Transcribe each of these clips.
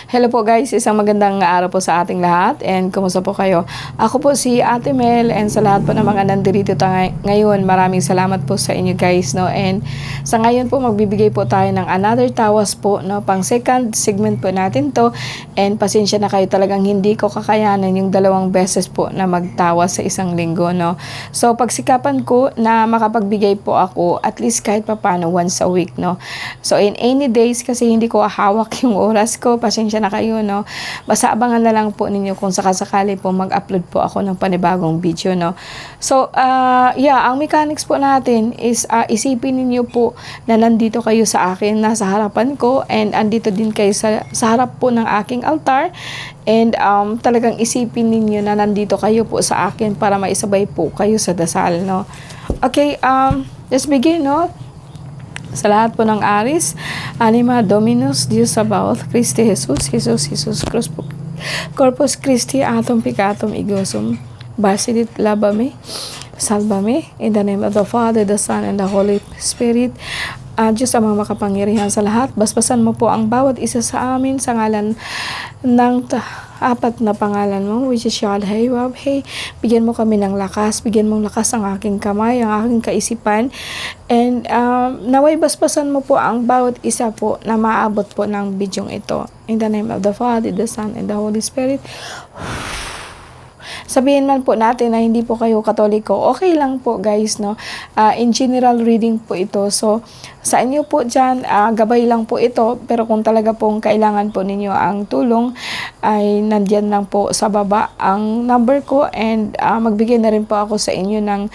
Hello po guys, isang magandang araw po sa ating lahat and kumusta po kayo? Ako po si Ate Mel and sa lahat po ng mga nandito ngayon, maraming salamat po sa inyo guys, no? And sa ngayon po magbibigay po tayo ng another tawas po, no? Pang second segment po natin to and pasensya na kayo, talagang hindi ko kakayanan yung 2 beses po na magtawas sa isang linggo, no? So pagsikapan ko na makapagbigay po ako at least kahit papano once a week, no? So in any days kasi hindi ko hawak yung oras ko, pasensya na kayo, no? Basta abangan na lang po ninyo kung sakasakali po mag-upload po ako ng panibagong video, no? So, ang mechanics po natin is isipin ninyo po na nandito kayo sa akin, nasa harapan ko, and andito din kayo sa harap po ng aking altar, and talagang isipin ninyo na nandito kayo po sa akin para maisabay po kayo sa dasal, no? Okay, let's begin, no? Sa lahat po ng aris, Anima Dominus, Deus Sabaoth, Christi Jesus, Jesus Corpus Christi, Atom Picatum Igosum, Basidit Labame, Salvame, in the name of the Father, the Son, and the Holy Spirit. Diyos ang mga makapangyarihan sa lahat, basbasan mo po ang bawat isa sa amin sa ngalan ng apat na pangalan mo, which is Yahweh, Wabhe. Bigyan mo kami ng lakas, bigyan mong lakas ang aking kamay, ang aking kaisipan, and naway basbasan mo po ang bawat isa po na maabot po ng bidyong ito. In the name of the Father, the Son, and the Holy Spirit. Sabihin man po natin na hindi po kayo Katoliko, okay lang po guys, no? In general reading po ito. So, sa inyo po dyan, gabay lang po ito. Pero kung talaga pong kailangan po ninyo ang tulong, ay nandyan lang po sa baba ang number ko. And magbigay na rin po ako sa inyo ng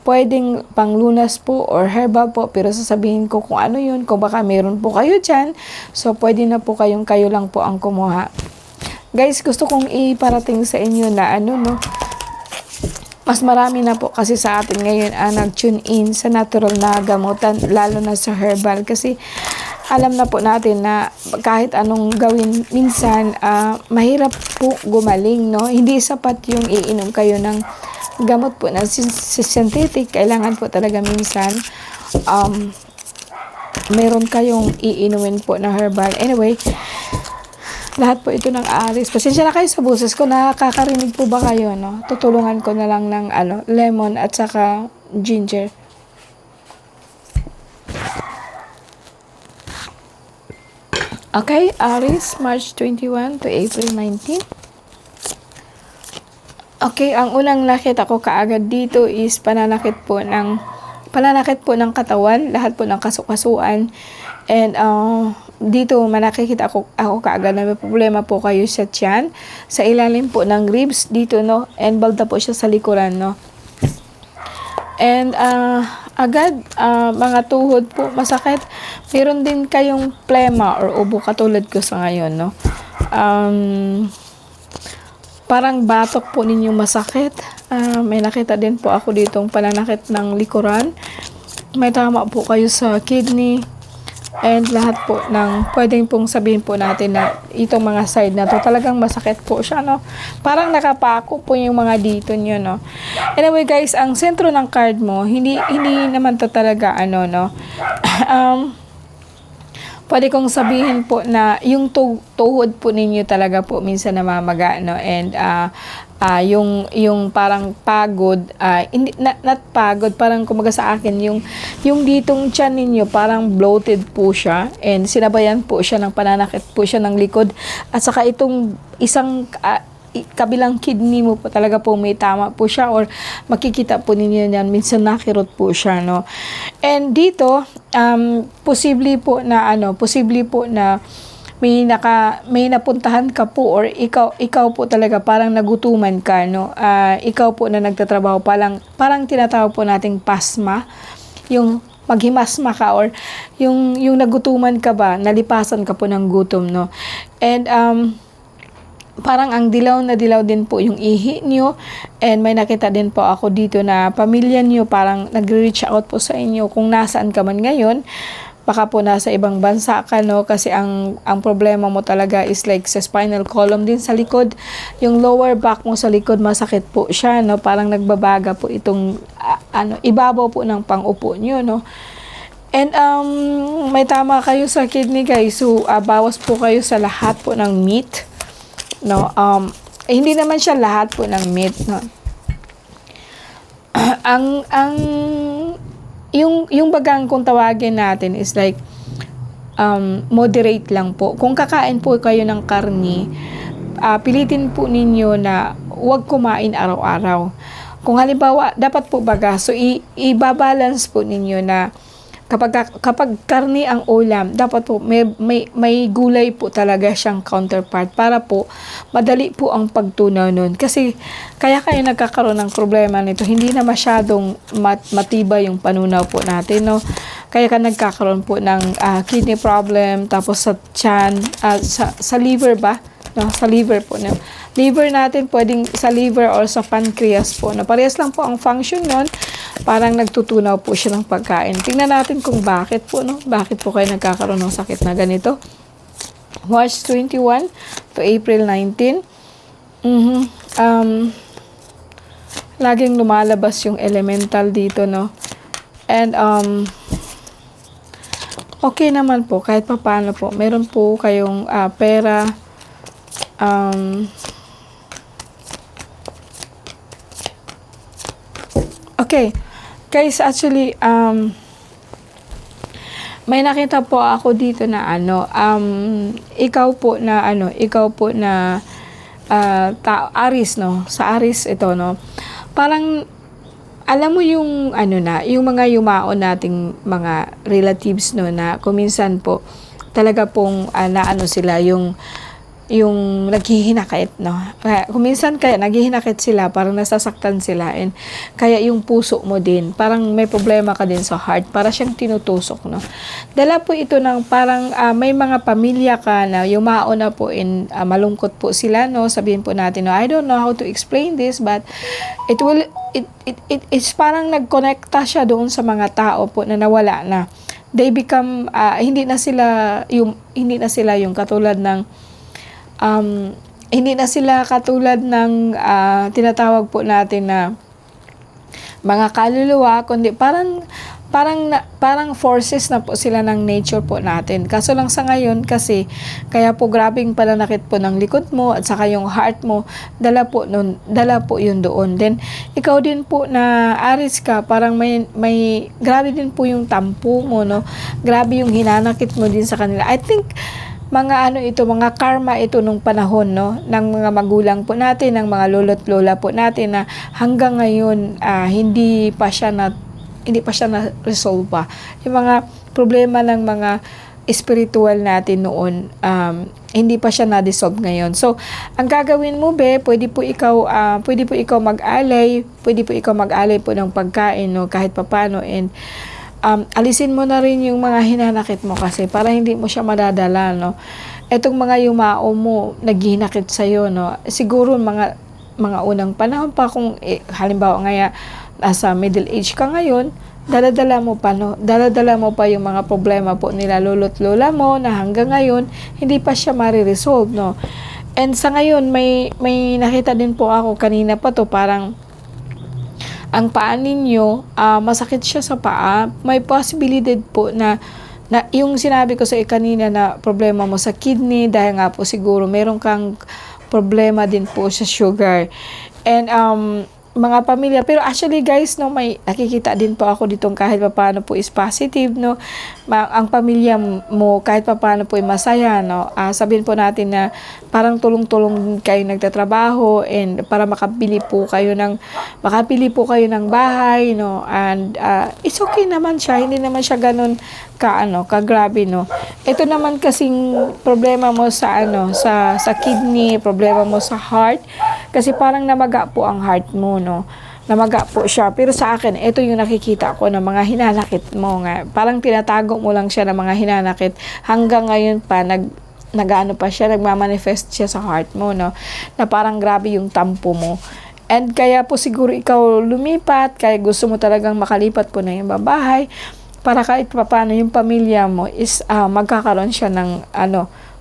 pwedeng panglunas po or herbal po, pero sasabihin ko kung ano yun, kung baka meron po kayo dyan. So, pwede na po kayo lang po ang kumuha. Guys, gusto kong iparating sa inyo na mas marami na po kasi sa atin ngayon nag-tune in sa natural na gamutan, lalo na sa herbal, kasi alam na po natin na kahit anong gawin minsan, mahirap po gumaling, no? Hindi sapat yung iinom kayo ng gamot po na synthetic. Kailangan po talaga minsan meron kayong iinumin po na herbal. Anyway, lahat po ito ng aris. Pasensya na kayo sa boses ko. Nakakarinig po ba kayo, no? Tutulungan ko na lang ng lemon at saka ginger. Okay, Aris, March 21 to April 19. Okay, ang unang nakita ko kaagad dito is pananakit po ng katawan, lahat po ng kasukasuan. And dito manakikita ako kaagad na may problema po kayo sa tiyan, sa ilalim po ng ribs dito, no? And balda po siya sa likuran, no? And agad mga tuhod po masakit. Meron din kayong plema or ubo katulad ko sa ngayon, no? Parang batok po ninyong masakit. May nakita din po ako ditong pananakit ng likuran. May tama po kayo sa kidney. And lahat po ng pwedeng pong sabihin po natin na itong mga side na to talagang masakit po siya, no? Parang nakapako po yung mga dito nyo, no? Anyway guys, ang sentro ng card mo, hindi naman to talaga no? Pwede kong sabihin po na yung tuhod po ninyo talaga po minsan namamaga, no? And yung parang pagod, hindi not pagod, parang kumaga sa akin yung ditong tiyan ninyo parang bloated po siya, and sinabayan po siya ng pananakit po siya ng likod, at saka itong isang kabilang kidney mo po talaga po may tama po siya, or makikita po ninyo yan minsan nakirot po siya, no? And dito posible po na may napuntahan ka po, or ikaw po talaga parang nagutuman ka, no? Ikaw po na nagtatrabaho, parang tinatawag po nating pasma, yung maghimasma ka, or yung nagutuman ka ba, nalipasan ka po ng gutom, no? And parang ang dilaw na dilaw din po yung ihi nyo, and may nakita din po ako dito na pamilya nyo parang nagre-reach out po sa inyo kung nasaan ka man ngayon. Baka po nasa ibang bansa ka, no? Kasi ang problema mo talaga is like sa spinal column din sa likod. Yung lower back mo sa likod, masakit po siya, no? Parang nagbabaga po itong ibabaw po ng pang-upo nyo, no? And may tama kayo sa kidney guys. So bawas po kayo sa lahat po ng meat. No, hindi naman siya lahat po ng meat, no. ang yung bagang kung tawagin natin is like moderate lang po. Kung kakain po kayo ng karni, pilitin po ninyo na huwag kumain araw-araw. Kung halimbawa, dapat po baga, so i-balance po ninyo na kapag karni ang ulam, dapat po may gulay po talaga siyang counterpart para po madali po ang pagtunaw nun. Kasi kaya kayo nagkakaroon ng problema nito, hindi na masyadong matibay yung panunaw po natin, no? Kaya ka nagkakaroon po ng kidney problem, tapos sa tiyan, sa liver ba? No, sa liver po, no? Liver natin pwedeng sa liver or sa pancreas po, no? Parehas lang po ang function nun. Parang nagtutunaw po siya ng pagkain. Tingnan natin kung bakit po, no? Bakit po kayo nagkakaroon ng sakit na ganito? March 21 to April 19. Laging lumalabas yung elemental dito, no? And okay naman po kahit papaano po. Meron po kayong pera. Okay. Guys, actually, may nakita po ako dito na ikaw po na Aries, no? Sa Aries ito, no? Parang, alam mo yung, yung mga yumaon nating mga relatives, no? Na kuminsan po, talaga pong, sila, yung naghihinakit, no? Kuminsan kaya naghihinakit sila, parang nasasaktan sila, and kaya yung puso mo din, parang may problema ka din sa heart, para siyang tinutusok, no? Dala po ito ng parang may mga pamilya ka na yumao na po in malungkot po sila, no? Sabihin po natin, no, I don't know how to explain this, but it's parang nagkonekta siya doon sa mga tao po na nawala na. They become hindi na sila yung katulad ng hindi na sila katulad ng tinatawag po natin na mga kaluluwa, kundi parang forces na po sila ng nature po natin. Kaso lang sa ngayon kasi, kaya po grabing pananakit po ng likod mo at saka yung heart mo, dala po yun doon. Then, ikaw din po na Aries ka, parang may grabe din po yung tampo mo, no? Grabe yung hinanakit mo din sa kanila. I think, mga mga karma ito nung panahon, no, ng mga magulang po natin, ng mga lolo't lola po natin na hanggang ngayon hindi pa siya na resolve pa. Yung mga problema ng mga spiritual natin noon, hindi pa siya na-dissolve ngayon. So, ang gagawin mo, pwede po ikaw mag-alay po ng pagkain, no, kahit papano, and alisin mo na rin yung mga hinanakit mo kasi para hindi mo siya madadala, no. Etong mga yumao mo naghihinakit sa iyo, no. Siguro mga unang panahon pa, kung halimbawa ngaya nasa middle age ka ngayon, daladala mo pa yung mga problema po nila lolo't lola mo na hanggang ngayon hindi pa siya mariresolve, no. And sa ngayon may nakita din po ako kanina pa to, parang ang paa ninyo, masakit siya sa paa, may possibility po na yung sinabi ko sa kanina na problema mo sa kidney, dahil nga po siguro meron kang problema din po sa sugar. And mga pamilya, pero actually guys, no, may nakikita din po ako ditong kahit papaano po is positive, no. Ang pamilya mo kahit papaano po ay masaya, no. Sabihin po natin na parang tulong-tulong kayo nagtatrabaho, and para makabili po kayo ng bahay, no. And it's okay naman siya, hindi naman siya ganun kagrabe, no. Ito naman kasing problema mo sa sa kidney, problema mo sa heart, kasi parang namaga po ang heart mo, no. Namaga po siya. Pero sa akin, ito yung nakikita ko ng mga hinanakit mo nga. Parang tinatago mo lang siya ng mga hinanakit. Hanggang ngayon pa, nagmamanifest siya sa heart mo, no. Na parang grabe yung tampo mo. And kaya po siguro ikaw lumipat, kaya gusto mo talagang makalipat po na yung babahay, para kahit paano yung pamilya mo is magkakaroon siya ng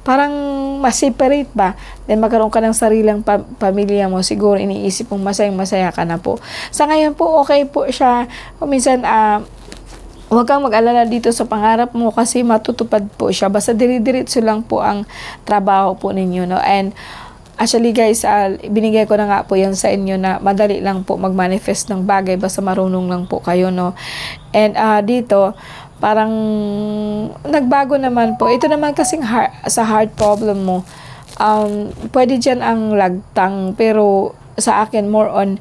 parang ma-separate ba, then magkaroon ka ng sarilang pamilya mo, siguro iniisip mong masayang-masaya ka na po. Sa ngayon po, okay po siya. Minsan, huwag kang mag-alala dito sa pangarap mo kasi matutupad po siya. Basta diri-diretso lang po ang trabaho po ninyo, no? And actually guys, binigay ko na nga po yan sa inyo na madali lang po mag-manifest ng bagay basta marunong lang po kayo, no? And dito, parang nagbago naman po. Ito naman kasing sa heart problem mo, pwede dyan ang lagtang, pero sa akin more on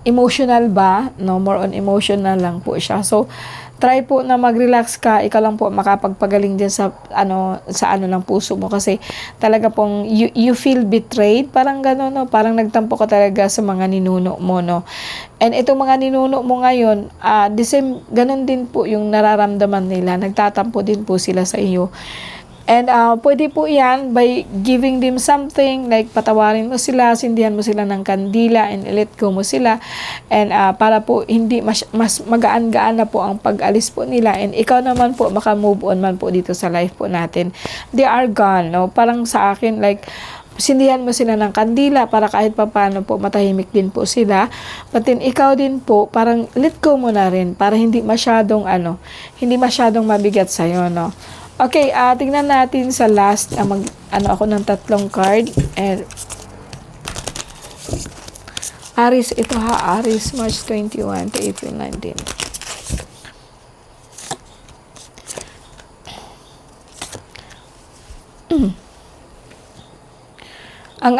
emotional ba, no? More on emotional lang po siya. So try po na mag-relax ka, ikaw lang po makapagpagaling din sa ano ng puso mo kasi talaga pong you feel betrayed, parang gano'n, no? Parang nagtampo ka talaga sa mga ninuno mo, no? And itong mga ninuno mo ngayon, the same, ganun din po yung nararamdaman nila, nagtatampo din po sila sa iyo. And pwede po yan by giving them something, like patawarin mo sila, sindihan mo sila ng kandila, and let go mo sila. And para po hindi mas magaan-gaan na po ang pag-alis po nila. And ikaw naman po, maka-move on man po dito sa life po natin. They are gone, no? Parang sa akin, like, sindihan mo sila ng kandila para kahit papano po matahimik din po sila. But then ikaw din po, parang let go mo na rin para hindi masyadong mabigat sa'yo, no? Okay, tingnan natin sa last, ako ng 3 card. And Aries, ito ha, Aries, March 21 to April 19. Ang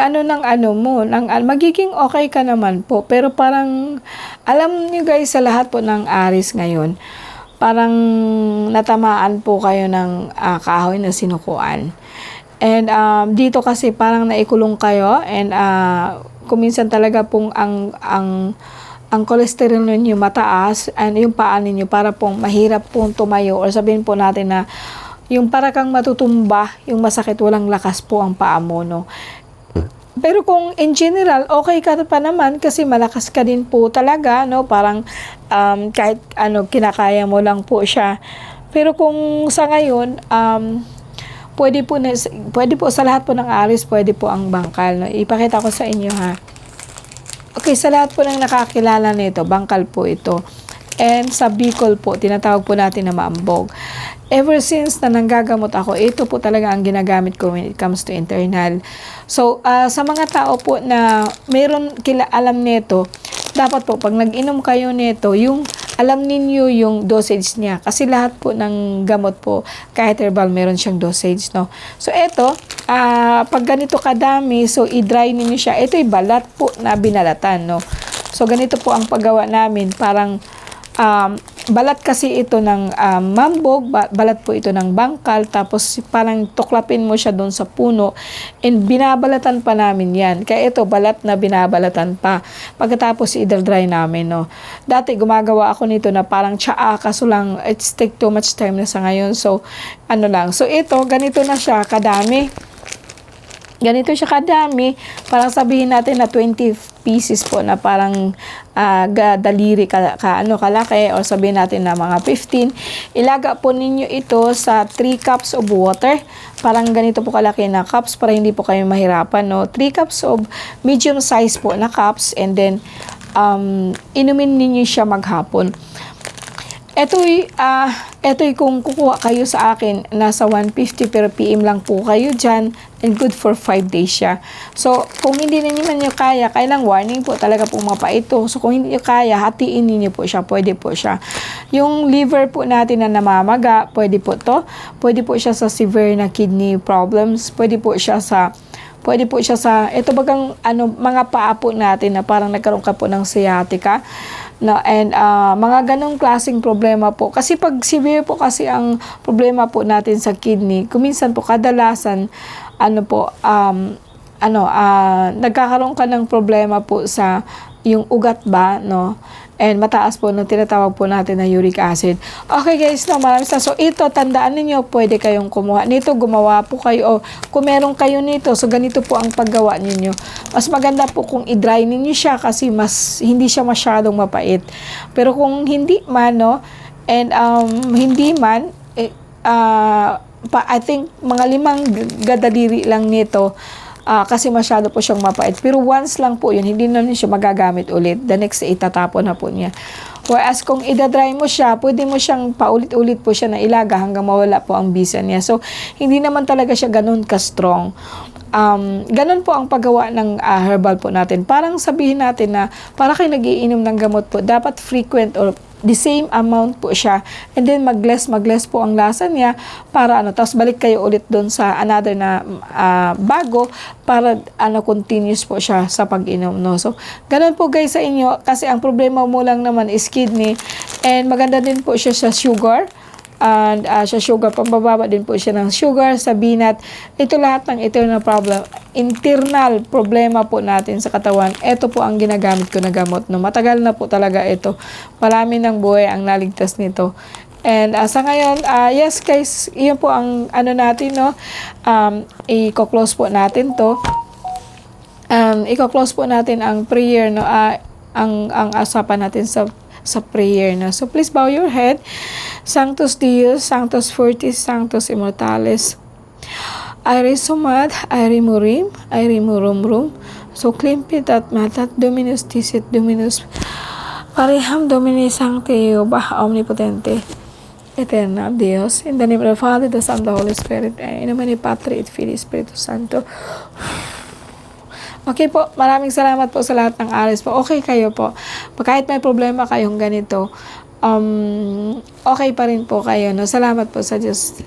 magiging okay ka naman po, pero parang, alam niyo guys, sa lahat po ng Aries ngayon, parang natamaan po kayo ng kahoy na sinukuan. And dito kasi parang naikulong kayo, and kuminsan talaga pong ang cholesterol ninyo mataas, and yung paa ninyo para pong mahirap pong tumayo, or sabihin po natin na yung para kang matutumba, yung masakit, walang lakas po ang paa mo, no? Pero kung in general, okay ka pa naman kasi malakas ka din po talaga, no? Parang kahit kinakaya mo lang po siya. Pero kung sa ngayon, pwede po sa lahat po ng Aries, pwede po ang bangkal, no? Ipakita ko sa inyo, ha. Okay, sa lahat po ng nakakilala nito, bangkal po ito. And sa Bicol po, tinatawag po natin na maambog. Ever since na nanggagamot ako, ito po talaga ang ginagamit ko when it comes to internal. So, sa mga tao po na meron alam nito, dapat po, pag nag-inom kayo nito, yung alam ninyo yung dosage niya. Kasi lahat po ng gamot po, kahit herbal, meron siyang dosage, no? So, ito, pag ganito kadami, so i-dry ninyo siya. Ito'y balat po na binalatan, no? So, ganito po ang paggawa namin. Parang, balat kasi ito ng mambog, balat po ito ng bangkal, tapos parang tuklapin mo siya doon sa puno, and binabalatan pa namin yan. Kaya ito, balat na binabalatan pa. Pagkatapos i-dry namin, no. Dati gumagawa ako nito na parang tsaa, kaso lang it's take too much time na sa ngayon. So, So, ito, ganito na siya kadami. Ganito siya kadami, parang sabihin natin na 20 pieces po na parang daliri kalaki, o sabihin natin na mga 15. Ilaga po ninyo ito sa 3 cups of water. Parang ganito po kalaki na cups para hindi po kayo mahirapan, no? 3 cups of medium size po na cups, and then inumin ninyo siya maghapon. Eto'y kung kukuha kayo sa akin, nasa 150 per PM lang po kayo dyan, and good for 5 days siya. So, kung hindi naman nyo kaya, kailang warning po talaga po mapa ito. So, kung hindi nyo kaya, hatiin niyo po siya, pwede po siya. Yung liver po natin na namamaga, pwede po to. Pwede po siya sa severe na kidney problems, pwede po siya sa ito bagang mga paa po natin na parang nagkaroon ka po ng sciatica, no, and mga ganong klaseng problema po. Kasi pag severe po kasi ang problema po natin sa kidney, kuminsan po kadalasan nagkakaroon ka ng problema po sa yung ugat ba, no? And mataas po na tinatawag po natin na uric acid. Okay guys, no, maraming so ito, tandaan niyo, pwede kayong kumuha nito, gumawa po kayo, o kung meron kayo nito, so ganito po ang paggawa niyo. Mas maganda po kung i-dry niyo siya kasi hindi siya masyadong mapait. Pero kung hindi man, no, and hindi man, I think mga 5 gadaliri lang nito, kasi masyado po siyang mapait. Pero once lang po yun, hindi na siya magagamit ulit. The next day, itatapon na po niya. Whereas kung idadry mo siya, pwede mo siyang paulit-ulit po siya na ilaga hanggang mawala po ang bisa niya. So, hindi naman talaga siya ganun ka-strong. Ganun po ang paggawa ng herbal po natin. Parang sabihin natin na para kayo nagiinom ng gamot po, dapat frequent or the same amount po siya, and then mag-less po ang lasa niya para tapos balik kayo ulit doon sa another na bago para continuous po siya sa pag-inom, no. So ganun po guys sa inyo, kasi ang problema mo lang naman is kidney, and maganda din po siya sa sugar. And sa sugar, pambababa din po siya ng sugar, sa binat. Ito lahat ng internal problema po natin sa katawan. Ito po ang ginagamit ko na gamot, no. Matagal na po talaga ito. Marami ng buhay ang naligtas nito. And sa ngayon, yes guys, iyon po ang natin, no. I-close po natin to. I-close po natin ang prayer, no. Ang usapan natin sa prayer, no. So please bow your head. Sanctus Deus, Sanctus Fortis, Sanctus Immortalis. Aire sumat, aire murim, aire murum. So climpit at matat, Dominus dicit, Dominus pareham, Domini Sancti, Bah Omnipotente, Eterna Deus. In the name of the Father, the Son, the Holy Spirit, in the name of Patri et Filii Spiritus Sancto. Okay po, maraming salamat po sa lahat ng alis po. Okay kayo po. Kahit may problema kayong ganito, okay pa rin po kayo, no? Salamat po sa Diyos.